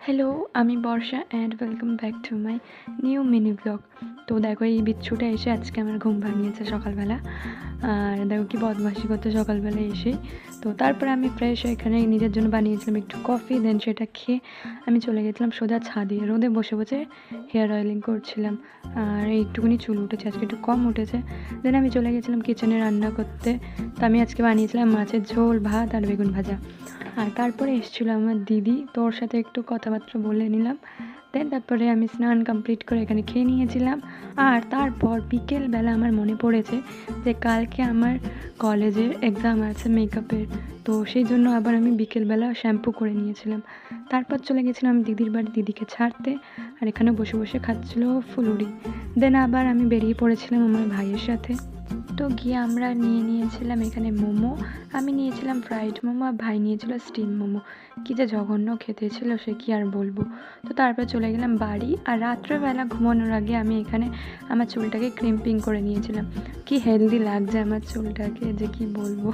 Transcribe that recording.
Hello, আমি Barsha and welcome back to my new mini blog. তো দেখো এই বিচ্ছুটা এসে আজকে আমার ঘুম ভাঙিয়েছে সকালবেলা। আর দেখো কি বদমাশি করতে সকালবেলা এসেই। তো তারপরে আমি ফ্রেশ হয়ে এখানে নিজের জন্য বানিয়েছিলাম একটু কফি, দেন সেটা খেয়ে আমি চলে গেছিলাম সোজা ছাদে, রোদে বসে বসে হেয়ার অয়েলিং করছিলাম। আর একটুখানি চুল উঠেছে, আজকে একটু কম উঠেছে। দেন আমি চলে গেছিলাম কিচেনে রান্না করতে। তো আমি আজকে বানিয়েছিলাম মাছের ঝোল, ভাত আর বেগুন ভাজা। আর তারপরে এসেছিলো আমার দিদি, তো ওর সাথে একটু কথাবার্তা বলে নিলাম। দেন তারপরে আমি স্নান কমপ্লিট করে এখানে খেয়ে নিয়েছিলাম। আর তারপর বিকেলবেলা আমার মনে পড়েছে যে কালকে আমার কলেজের এক্সাম আছে মেকআপের, তো সেই জন্য আবার আমি বিকেলবেলা শ্যাম্পু করে নিয়েছিলাম। তারপর চলে গেছিলাম দিদির বাড়ি দিদিকে ছাড়তে, আর এখানে বসে বসে খাচ্ছিলো ফুলুরি। দেন আবার আমি বেরিয়ে পড়েছিলাম আমার ভাইয়ের সাথে। তো গিয়ে আমরা নিয়েছিলাম এখানে মোমো। আমি নিয়েছিলাম ফ্রাইড মোমো, আর ভাই নিয়েছিল স্টিম মোমো। কী যে জঘন্য খেতে ছিল সে কি আর বলবো। তো তারপর চলে গেলাম বাড়ি, আর রাত্রেবেলা ঘুমানোর আগে আমি এখানে আমার চুলটাকে ক্রিম্পিং করে নিয়েছিলাম। কি হেলদি লাগছে আমার চুলটাকে যে কি বলবো।